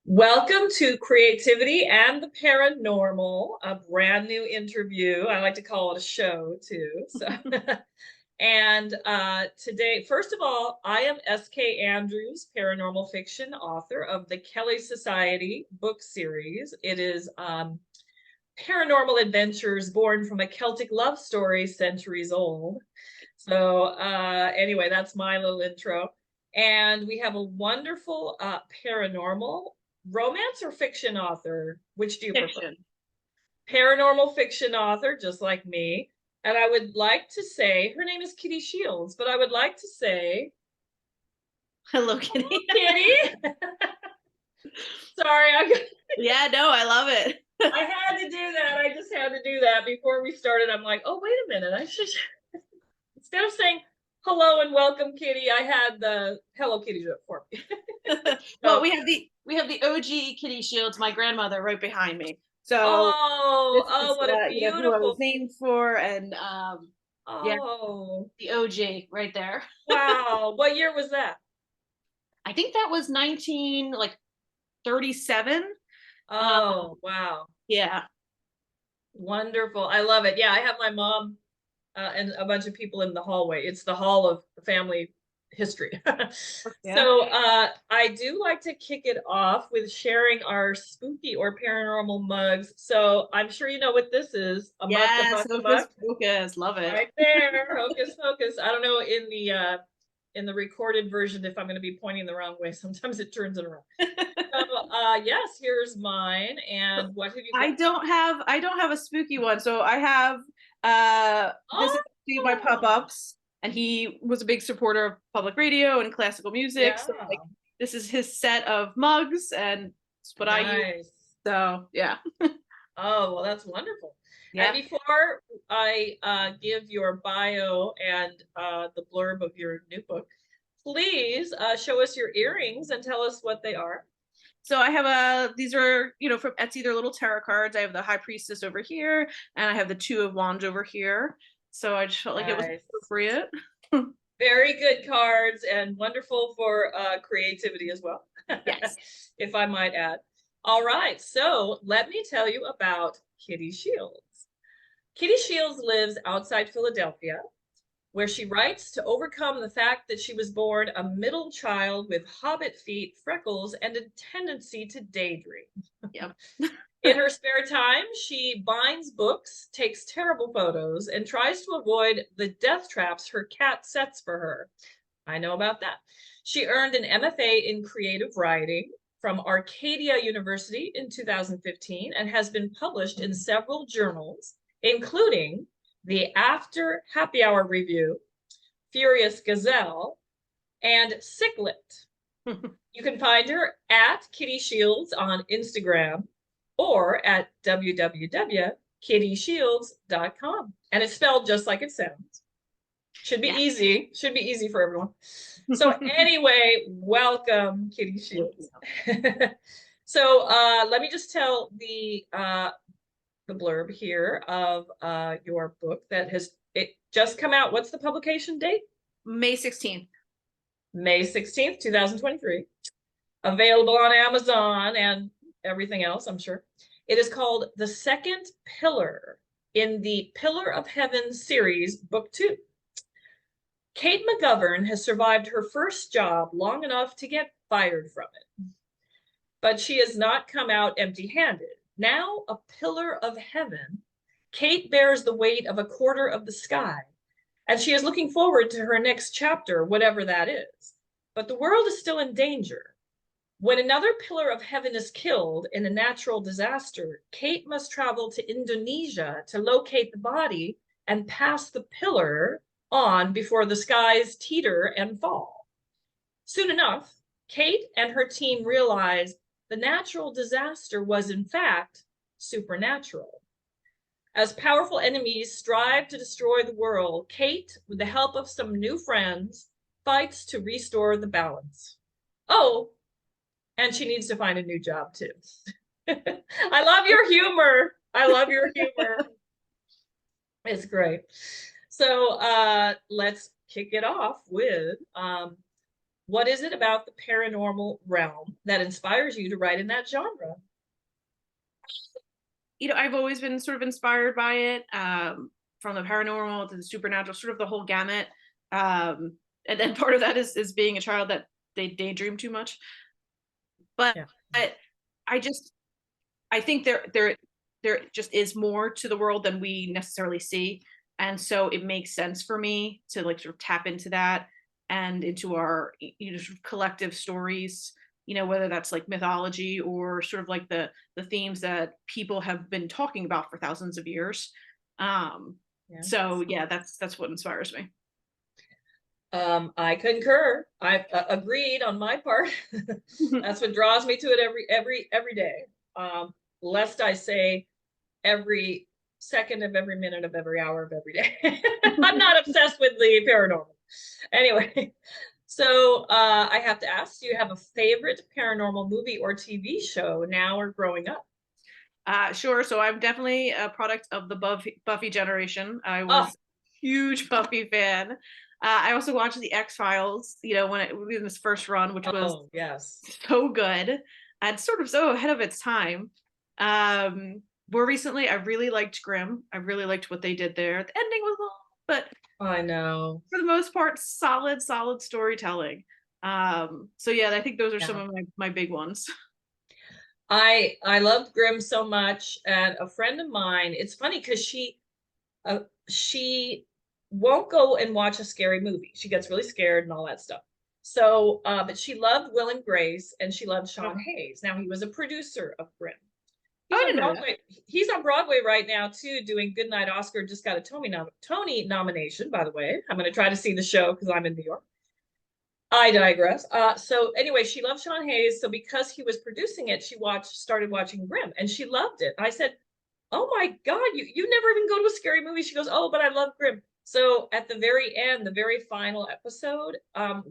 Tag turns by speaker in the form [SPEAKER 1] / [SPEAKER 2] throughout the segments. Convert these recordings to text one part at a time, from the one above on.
[SPEAKER 1] Welcome to Creativity and the Paranormal, a brand new interview. I like to call it a show too. Today, first of all, I am S.K. Andrews, paranormal fiction author of the Kelly Society book series. It is paranormal adventures born from a Celtic love story centuries old. Anyway, that's my little intro. And we have a wonderful paranormal romance or fiction author. Which do you prefer?
[SPEAKER 2] Fiction.
[SPEAKER 1] Paranormal fiction author, just like me. And I would like to say, her name is Kitty Shields, but I would like to say,
[SPEAKER 2] Hello, Kitty.
[SPEAKER 1] Kitty. Sorry,
[SPEAKER 2] Yeah, no, I love it.
[SPEAKER 1] I had to do that. I just had to do that before we started. I'm like, oh, wait a minute. I should, instead of saying hello and welcome, Kitty, I had the Hello Kitty joke for me.
[SPEAKER 2] Well, we have the OG Kitty Shields, my grandmother, right behind me. So this is
[SPEAKER 1] what a
[SPEAKER 2] who I was
[SPEAKER 1] beautiful.
[SPEAKER 2] named for, and yeah,
[SPEAKER 1] Oh,
[SPEAKER 2] the OG right there.
[SPEAKER 1] wow. What year was that?
[SPEAKER 2] I think that was 1937.
[SPEAKER 1] Oh, wow.
[SPEAKER 2] Yeah.
[SPEAKER 1] Wonderful. I love it. Yeah, I have my mom and a bunch of people in the hallway. It's the hall of family history.
[SPEAKER 2] Yeah.
[SPEAKER 1] I do like to kick it off with sharing our spooky or paranormal mugs. So I'm sure you know what this is. A muck, a
[SPEAKER 2] Yes,
[SPEAKER 1] muck, a
[SPEAKER 2] Hocus
[SPEAKER 1] muck.
[SPEAKER 2] Pocus. Love it.
[SPEAKER 1] Right there. Hocus pocus. I don't know in the recorded version if I'm going to be pointing the wrong way. Sometimes it turns it around. Yes, here's mine. And what have you got?
[SPEAKER 2] I don't have a spooky one. So I have this is actually my
[SPEAKER 1] Oh,
[SPEAKER 2] pop-ups, and he was a big supporter of public radio and classical music.
[SPEAKER 1] yeah.
[SPEAKER 2] So like this is his set of mugs, and it's what I use.
[SPEAKER 1] Nice.
[SPEAKER 2] So yeah.
[SPEAKER 1] Oh, well, that's wonderful. And
[SPEAKER 2] Yeah.
[SPEAKER 1] before I give your bio and the blurb of your new book, please show us your earrings and tell us what they are.
[SPEAKER 2] So I have these are, from Etsy, they're little tarot cards. I have the High Priestess over here, and I have the Two of Wands over here. So I just felt like it was
[SPEAKER 1] Nice.
[SPEAKER 2] appropriate.
[SPEAKER 1] Very good cards and wonderful for creativity as well,
[SPEAKER 2] Yes.
[SPEAKER 1] if I might add. All right, so let me tell you about Kitty Shields. Kitty Shields lives outside Philadelphia, where she writes to overcome the fact that she was born a middle child with hobbit feet, freckles, and a tendency to daydream.
[SPEAKER 2] Yep.
[SPEAKER 1] In her spare time, she binds books, takes terrible photos, and tries to avoid the death traps her cat sets for her. I know about that. She earned an MFA in creative writing from Arcadia University in 2015 and has been published in several journals, including the After Happy Hour Review, Furious Gazelle, and Sicklet. You can find her at Kitty Shields on Instagram or at www.kittyshields.com. And it's spelled just like it sounds. Should be
[SPEAKER 2] Yeah.
[SPEAKER 1] easy. Should be easy for everyone. So anyway, welcome, Kitty Shields. Let me just tell the blurb here of your book that has it just come out. What's the publication date?
[SPEAKER 2] May 16th.
[SPEAKER 1] May 16th, 2023. Available on Amazon and everything else, I'm sure. It is called The Second Pillar in the Pillar of Heaven series, Book 2. Kate McGovern has survived her first job long enough to get fired from it. But she has not come out empty-handed. Now a pillar of heaven, Kate bears the weight of a quarter of the sky, and she is looking forward to her next chapter, whatever that is. But the world is still in danger. When another pillar of heaven is killed in a natural disaster, Kate must travel to Indonesia to locate the body and pass the pillar on before the skies teeter and fall. Soon enough, Kate and her team realize the natural disaster was, in fact, supernatural. As powerful enemies strive to destroy the world, Kate, with the help of some new friends, fights to restore the balance. Oh, and she needs to find a new job too. I love your humor. I love your humor. It's great. Let's kick it off with What is it about the paranormal realm that inspires you to write in that genre?
[SPEAKER 2] I've always been sort of inspired by it, from the paranormal to the supernatural, sort of the whole gamut. And then part of that is being a child that they daydream too much. But
[SPEAKER 1] Yeah.
[SPEAKER 2] I just I think there just is more to the world than we necessarily see, and so it makes sense for me to like sort of tap into that and into our sort of collective stories. Whether that's like mythology or sort of like the themes that people have been talking about for thousands of years. Um,
[SPEAKER 1] Yeah.
[SPEAKER 2] so yeah, that's what inspires me.
[SPEAKER 1] I concur. I agreed on my part. That's what draws me to it every day. Lest I say every second of every minute of every hour of every day. I'm not obsessed with the paranormal. Anyway, so I have to ask, do you have a favorite paranormal movie or TV show now or growing up?
[SPEAKER 2] Sure. So I'm definitely a product of the Buffy generation. I
[SPEAKER 1] Oh,
[SPEAKER 2] was a huge Buffy fan. I also watched the X Files, when it was in its first run, which was
[SPEAKER 1] oh, yes.
[SPEAKER 2] so good and sort of so ahead of its time. More recently, I really liked Grimm. I really liked what they did there. The ending was long, but
[SPEAKER 1] I know.
[SPEAKER 2] for the most part, solid storytelling. So yeah, I think those are some
[SPEAKER 1] Yeah.
[SPEAKER 2] of my big ones.
[SPEAKER 1] I loved Grimm so much, and a friend of mine, it's funny because she won't go and watch a scary movie. She gets really scared and all that stuff. So, but she loved Will and Grace, and she loved Sean
[SPEAKER 2] Oh,
[SPEAKER 1] Hayes. Now he was a producer of Grimm.
[SPEAKER 2] I
[SPEAKER 1] He's on
[SPEAKER 2] didn't know that.
[SPEAKER 1] Broadway. He's on Broadway right now too, doing Goodnight Oscar. Just got a Tony nomination, by the way. I'm going to try to see the show because I'm in New York. I digress. So anyway, she loved Sean Hayes. So because he was producing it, she started watching Grimm, and she loved it. I said, "Oh my God, you never even go to a scary movie." She goes, "Oh, but I love Grimm." So at the very end, the very final episode,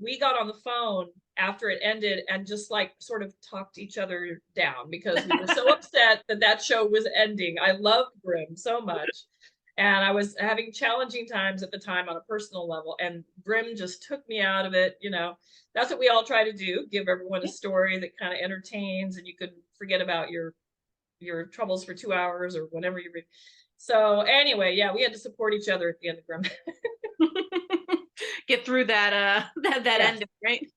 [SPEAKER 1] we got on the phone after it ended and just like sort of talked each other down because we were so upset that that show was ending. I loved Grimm so much. And I was having challenging times at the time on a personal level, and Grimm just took me out of it. That's what we all try to do, give everyone a
[SPEAKER 2] Yeah.
[SPEAKER 1] story that kind of entertains, and you could forget about your troubles for 2 hours or whatever you read. So anyway, yeah, we had to support each other at the end of Grimm.
[SPEAKER 2] Get through that that
[SPEAKER 1] Yes,
[SPEAKER 2] ending, right?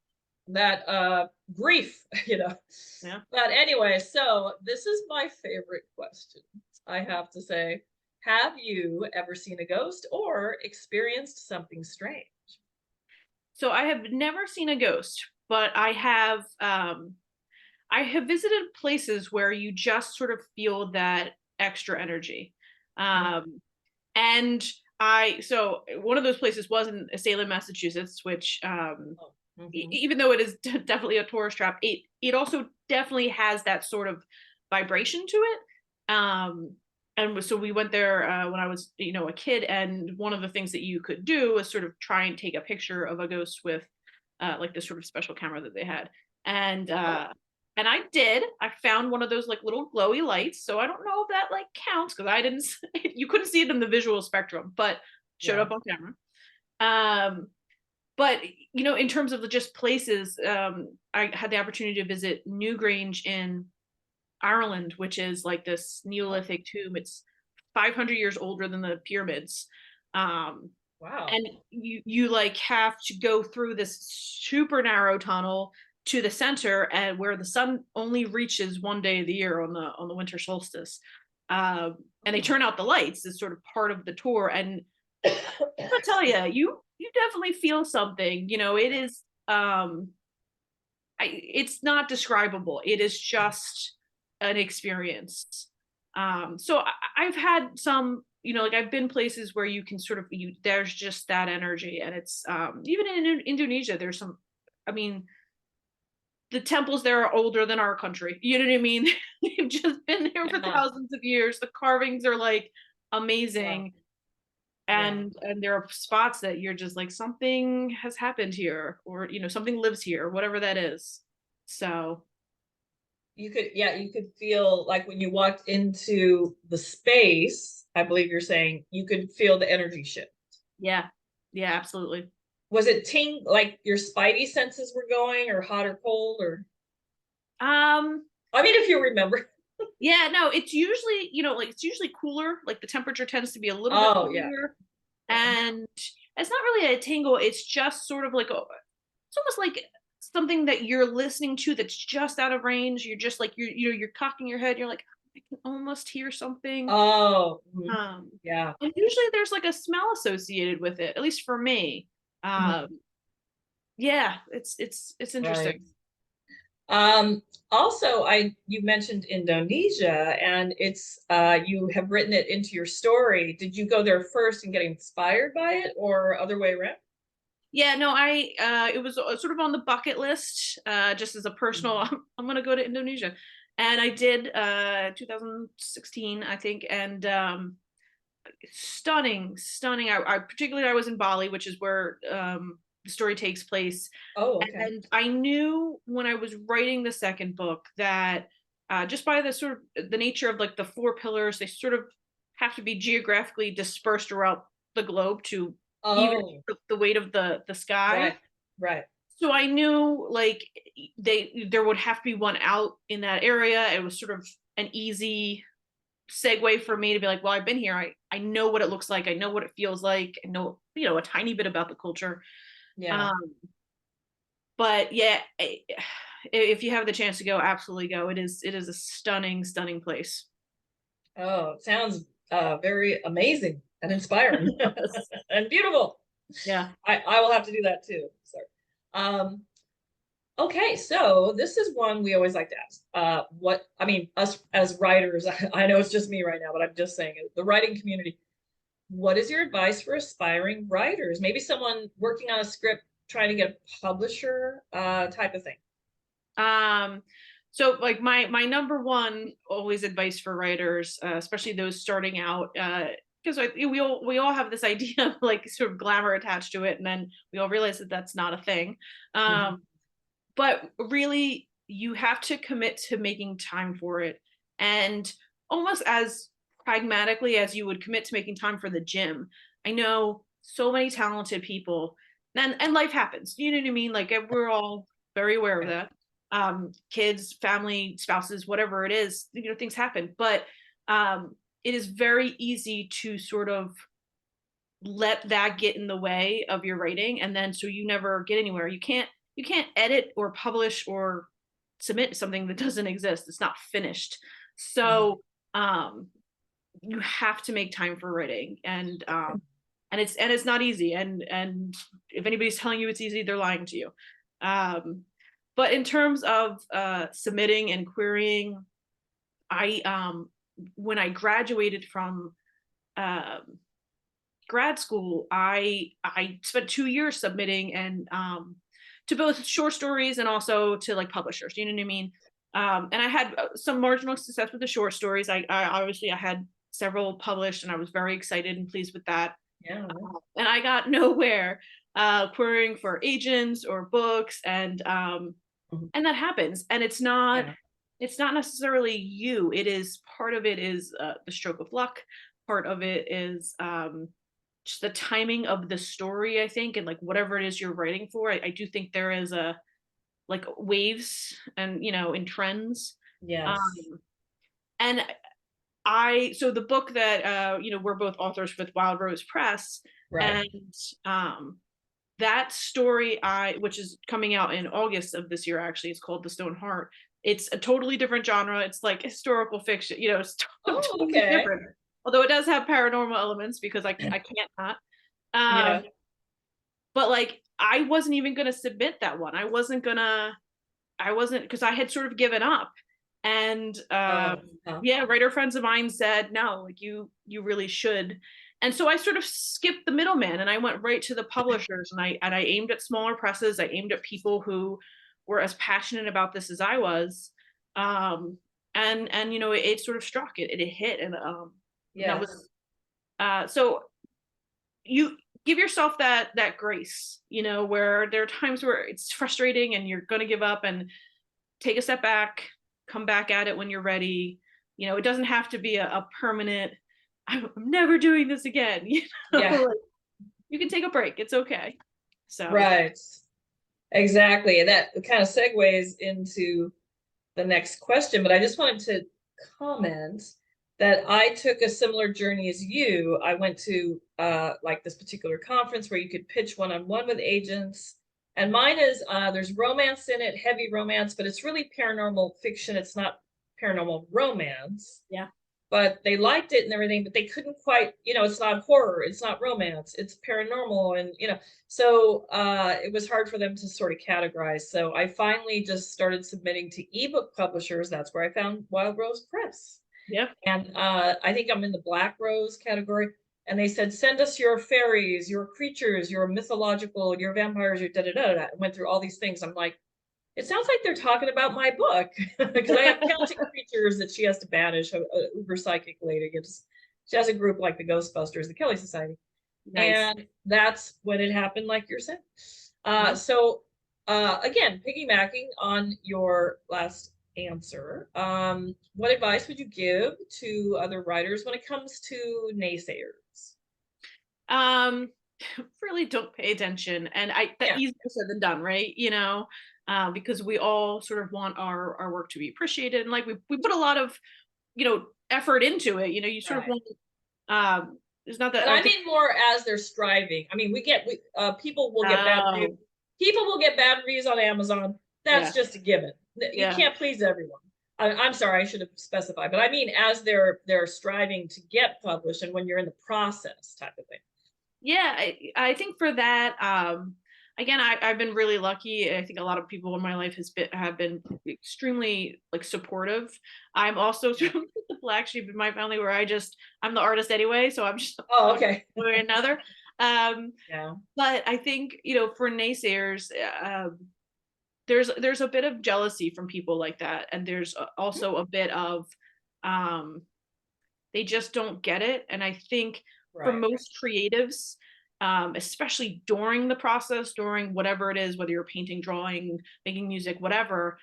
[SPEAKER 1] that grief, you know.
[SPEAKER 2] Yeah.
[SPEAKER 1] But anyway, so this is my favorite question. I have to say, have you ever seen a ghost or experienced something strange?
[SPEAKER 2] So I have never seen a ghost, but I have visited places where you just sort of feel that extra energy.
[SPEAKER 1] Mm.
[SPEAKER 2] Um, and so one of those places was in Salem, Massachusetts, which,
[SPEAKER 1] Oh, mhm.
[SPEAKER 2] even though it is definitely a tourist trap, it also definitely has that sort of vibration to it. And so we went there when I was, a kid, and one of the things that you could do was sort of try and take a picture of a ghost with, like this sort of special camera that they had, and
[SPEAKER 1] Oh,
[SPEAKER 2] uh, and I did. I found one of those like little glowy lights. So I don't know if that like counts because I didn't. You couldn't see it in the visual spectrum, but showed
[SPEAKER 1] yeah.
[SPEAKER 2] up on camera. Um, but in terms of the just places, I had the opportunity to visit Newgrange in Ireland, which is like this
[SPEAKER 1] Oh,
[SPEAKER 2] Neolithic tomb. It's 500 years older than the pyramids. Um,
[SPEAKER 1] wow.
[SPEAKER 2] and you like have to go through this super narrow tunnel to the center, and where the sun only reaches one day of the year on the winter solstice. And they
[SPEAKER 1] Oh.
[SPEAKER 2] turn out the lights as sort of part of the tour, and I'll tell you, you definitely feel something. It is it's not describable. It is just an experience. So I've had some, like I've been places where you can sort of there's just that energy, and it's even in Indonesia. There's some, I mean, the temples there are older than our country. You know what I mean? They've just been there for
[SPEAKER 1] Yeah.
[SPEAKER 2] thousands of years. The carvings are like
[SPEAKER 1] Wow.
[SPEAKER 2] amazing,
[SPEAKER 1] Yeah.
[SPEAKER 2] and there are spots that you're just like something has happened here, or something lives here, whatever that is. So
[SPEAKER 1] You could feel like when you walked into the space, I believe you're saying you could feel the energy shift.
[SPEAKER 2] yeah, yeah, absolutely.
[SPEAKER 1] Was it like your spidey senses were going, or hot or cold, or
[SPEAKER 2] Um,
[SPEAKER 1] I mean, if you remember.
[SPEAKER 2] yeah, no, it's usually, like it's usually cooler. Like the temperature tends to be a little bit
[SPEAKER 1] Oh yeah.
[SPEAKER 2] cooler.
[SPEAKER 1] Yeah.
[SPEAKER 2] And it's not really a tingle, it's just sort of like it's almost like something that you're listening to that's just out of range. You're just like you're cocking your head, you're like, I can almost hear something.
[SPEAKER 1] Oh, mhm.
[SPEAKER 2] Um,
[SPEAKER 1] Yeah.
[SPEAKER 2] and usually there's like a smell associated with it, at least for me.
[SPEAKER 1] Mhm.
[SPEAKER 2] Yeah, it's
[SPEAKER 1] Right.
[SPEAKER 2] interesting.
[SPEAKER 1] Um, Also, you mentioned Indonesia, and it's you have written it into your story. Did you go there first and get inspired by it, or other way around?
[SPEAKER 2] Yeah, no, I it was sort of on the bucket list, just as a personal,
[SPEAKER 1] Mhm.
[SPEAKER 2] I'm gonna go to Indonesia. And I did 2016, I think, and stunning. I particularly I was in Bali, which is where the story takes place.
[SPEAKER 1] Oh, okay.
[SPEAKER 2] And I knew when I was writing the second book that just by the sort of the nature of like the four pillars, they sort of have to be geographically dispersed throughout the globe to even
[SPEAKER 1] Oh,
[SPEAKER 2] the weight of the sky.
[SPEAKER 1] right, right.
[SPEAKER 2] So I knew like there would have to be one out in that area. It was sort of an easy segue for me to be like, well, I've been here. I know what it looks like. I know what it feels like. I know, a tiny bit about the culture.
[SPEAKER 1] Yeah.
[SPEAKER 2] Um, but yeah, if you have the chance to go, absolutely go. It is a stunning place.
[SPEAKER 1] Oh, it sounds very amazing and inspiring and beautiful.
[SPEAKER 2] Yeah.
[SPEAKER 1] I will have to do that too. Sorry. Um, okay, so this is one we always like to ask. What I mean, us as writers, I know it's just me right now, but I'm just saying it, the writing community. What is your advice for aspiring writers? Maybe someone working on a script, trying to get a publisher, type of thing.
[SPEAKER 2] Um, so like my number one always advice for writers, especially those starting out, because we all have this idea of like sort of glamour attached to it, and then we all realize that that's not a thing.
[SPEAKER 1] Mhm.
[SPEAKER 2] But really, you have to commit to making time for it, and almost as pragmatically as you would commit to making time for the gym. I know so many talented people, and life happens. You know what I mean? Like we're all very aware of
[SPEAKER 1] Yeah.
[SPEAKER 2] that. Kids, family, spouses, whatever it is, things happen. But it is very easy to sort of let that get in the way of your writing, and then so you never get anywhere. You can't edit or publish or submit something that doesn't exist. It's not finished.
[SPEAKER 1] Mhm.
[SPEAKER 2] So um you have to make time for writing, and it's not easy, and if anybody's telling you it's easy, they're lying to you. um but in terms of submitting and querying, I when I graduated from um grad school, I spent 2 years submitting, and to both short stories and also to like publishers. You know what I mean? And I had some marginal success with the short stories. I obviously I had several published, and I was very excited and pleased with that.
[SPEAKER 1] Yeah.
[SPEAKER 2] And I got nowhere querying for agents or books,
[SPEAKER 1] Mhm.
[SPEAKER 2] and that happens. And
[SPEAKER 1] Yeah.
[SPEAKER 2] it's not necessarily you. It is part of it is the stroke of luck. Part of it is just the timing of the story, I think, and like whatever it is you're writing for. I do think there is a like waves and in trends.
[SPEAKER 1] Yes.
[SPEAKER 2] Um and I so the book that we're both authors with Wild Rose Press,
[SPEAKER 1] Right.
[SPEAKER 2] and um that story I which is coming out in August of this year, actually, it's called The Stone Heart. It's a totally different genre. It's like historical fiction, it's
[SPEAKER 1] Oh,
[SPEAKER 2] totally
[SPEAKER 1] okay.
[SPEAKER 2] different. Although it does have paranormal elements because I can't not.
[SPEAKER 1] Yeah.
[SPEAKER 2] Um but like I wasn't even going to submit that one. I wasn't, because I had sort of given up. And
[SPEAKER 1] Oh, huh.
[SPEAKER 2] yeah, writer friends of mine said, no, like you really should. And so I sort of skipped the middleman, and I went right to the publishers, and I aimed at smaller presses. I aimed at people who were as passionate about this as I was. Um and it sort of struck, it hit, and that
[SPEAKER 1] Yes.
[SPEAKER 2] was so you give yourself that grace, where there are times where it's frustrating and you're going to give up, and take a step back, come back at it when you're ready. It doesn't have to be a permanent, I'm never doing this again.
[SPEAKER 1] Yeah.
[SPEAKER 2] Like, you can take a break, it's okay. So
[SPEAKER 1] Right. Exactly. And that kind of segues into the next question, but I just wanted to comment that I took a similar journey as you. I went to like this particular conference where you could pitch one-on-one with agents. And mine is there's romance in it, heavy romance, but it's really paranormal fiction. It's not paranormal romance.
[SPEAKER 2] yeah.
[SPEAKER 1] But they liked it and everything, but they couldn't quite, it's not horror, it's not romance, it's paranormal. And, so it was hard for them to sort of categorize. So I finally just started submitting to ebook publishers. That's where I found Wild Rose Press.
[SPEAKER 2] Yep.
[SPEAKER 1] And I think I'm in the Black Rose category. And they said, send us your fairies, your creatures, your mythological, your vampires, your da da da da. I went through all these things. I'm like, it sounds like they're talking about my book because I have Celtic creatures that she has to banish. A uber psychic lady she has a group like the Ghostbusters, the Kelly Society,
[SPEAKER 2] Nice.
[SPEAKER 1] and that's when it happened, like you're saying.
[SPEAKER 2] Yeah.
[SPEAKER 1] So again, piggybacking on your last answer, what advice would you give to other writers when it comes to naysayers?
[SPEAKER 2] Um, really don't pay attention. And that
[SPEAKER 1] Yeah,
[SPEAKER 2] easier said than done, right? Because we all sort of want our work to be appreciated. And like we put a lot of, effort into it. You sort of
[SPEAKER 1] right.
[SPEAKER 2] want it's not that
[SPEAKER 1] And
[SPEAKER 2] I
[SPEAKER 1] I
[SPEAKER 2] think
[SPEAKER 1] mean more as they're striving. I mean, people will get bad reviews.
[SPEAKER 2] oh
[SPEAKER 1] People will get bad reviews on Amazon.
[SPEAKER 2] yeah,
[SPEAKER 1] That's just a given. You
[SPEAKER 2] yeah.
[SPEAKER 1] can't please everyone. I'm sorry, I should have specified, but I mean as they're striving to get published and when you're in the process type of thing.
[SPEAKER 2] Yeah, I think for that, again, I've been really lucky. I think a lot of people in my life have been extremely like supportive. I'm also
[SPEAKER 1] Yeah.
[SPEAKER 2] sort of the black sheep in my family where I'm the artist anyway, so I'm just
[SPEAKER 1] Oh,
[SPEAKER 2] one
[SPEAKER 1] okay.
[SPEAKER 2] way or another. Um,
[SPEAKER 1] Yeah.
[SPEAKER 2] but I think for naysayers, there's a bit of jealousy from people like that, and there's also a bit of um, they just don't get it. And I think for
[SPEAKER 1] Right.
[SPEAKER 2] most creatives, especially during the process, during whatever it is, whether you're painting, drawing, making music, whatever,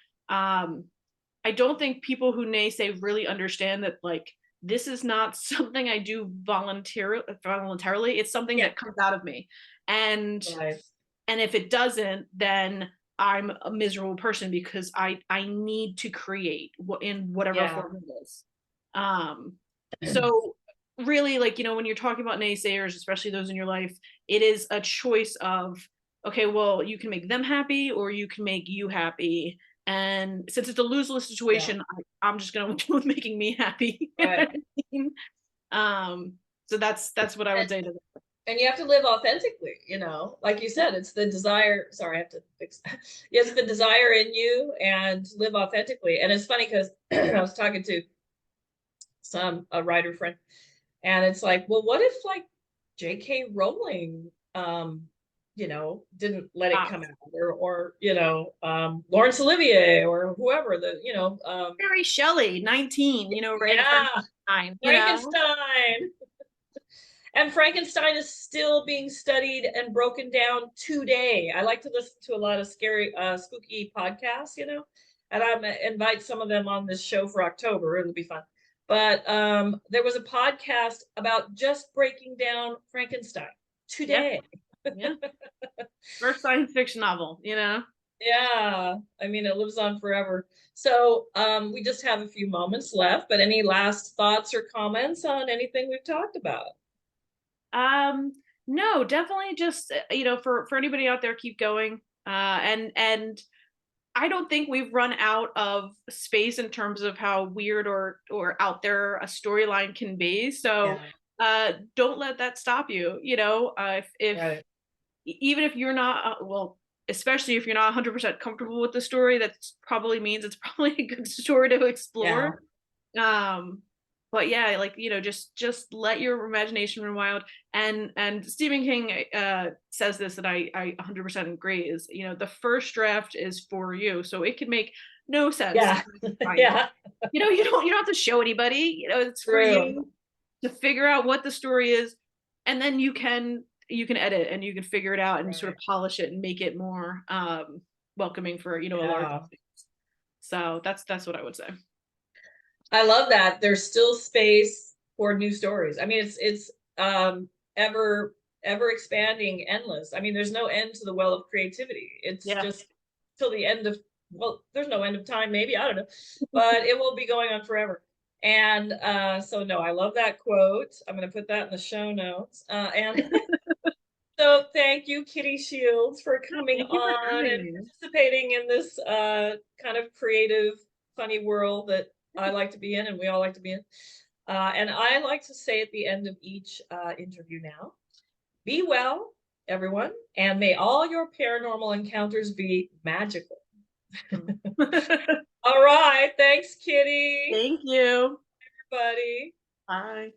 [SPEAKER 2] I don't think people who naysay really understand that like this is not something I do voluntarily. It's something
[SPEAKER 1] Yeah.
[SPEAKER 2] that comes out of me. And
[SPEAKER 1] Right.
[SPEAKER 2] and if it doesn't, then I'm a miserable person because I need to create in whatever
[SPEAKER 1] Yeah.
[SPEAKER 2] form it is. Um, so really, like, when you're talking about naysayers, especially those in your life, it is a choice of, okay, well, you can make them happy or you can make you happy. And since it's a lose-lose
[SPEAKER 1] Yeah.
[SPEAKER 2] situation, I'm just gonna go with making me happy. You know
[SPEAKER 1] Right.
[SPEAKER 2] what I mean? So that's what I would
[SPEAKER 1] And
[SPEAKER 2] say to them.
[SPEAKER 1] and you have to live authentically, like you said, it's the desire. Sorry, I have to fix that. It's the desire in you and live authentically. And it's funny because I was talking to a writer friend, and it's like, well, what if like J.K. Rowling, didn't let it come out, or Laurence Olivier or whoever
[SPEAKER 2] Mary Shelley, 19, writing
[SPEAKER 1] yeah,
[SPEAKER 2] Frankenstein,
[SPEAKER 1] Frankenstein. And Frankenstein is still being studied and broken down today. I like to listen to a lot of scary, spooky podcasts, and I invite some of them on this show for October. It'll be fun. But there was a podcast about just breaking down Frankenstein
[SPEAKER 2] Yeah,
[SPEAKER 1] today.
[SPEAKER 2] yeah. First science fiction novel.
[SPEAKER 1] Yeah, I mean, it lives on forever. So we just have a few moments left, but any last thoughts or comments on anything we've talked about?
[SPEAKER 2] Um, no, definitely just for anybody out there, keep going. And I don't think we've run out of space in terms of how weird or out there a storyline can be. So
[SPEAKER 1] Yeah,
[SPEAKER 2] don't let that stop you. If
[SPEAKER 1] right.
[SPEAKER 2] even if you're not well, especially if you're not 100% comfortable with the story, that probably means it's probably a good story to
[SPEAKER 1] Yeah,
[SPEAKER 2] explore. um but yeah, like just let your imagination run wild. And Stephen King says this, and I 100% agree, is the first draft is for you, so it can make no sense
[SPEAKER 1] yeah,
[SPEAKER 2] to find.
[SPEAKER 1] yeah.
[SPEAKER 2] You don't have to show anybody. It's for
[SPEAKER 1] True.
[SPEAKER 2] you to figure out what the story is, and then you can edit and you can figure it out and sort
[SPEAKER 1] Right.
[SPEAKER 2] of polish it and make it more welcoming for a large
[SPEAKER 1] Yeah.
[SPEAKER 2] audience. So that's what I would say.
[SPEAKER 1] I love that. There's still space for new stories. I mean, it's ever ever expanding, endless. I mean, there's no end to the well of creativity. It's
[SPEAKER 2] Yeah.
[SPEAKER 1] just till the end of, well, there's no end of time, maybe, I don't know, but it will be going on forever. And so no, I love that quote. I'm going to put that in the show notes. And so thank you, Kitty Shields, for coming
[SPEAKER 2] Thank you for
[SPEAKER 1] on and
[SPEAKER 2] having me.
[SPEAKER 1] participating in this kind of creative, funny world that I like to be in and we all like to be in. And I like to say at the end of each interview now, be well, everyone, and may all your paranormal encounters be magical. All right. Thanks, Kitty.
[SPEAKER 2] Thank you.
[SPEAKER 1] Everybody.
[SPEAKER 2] Bye.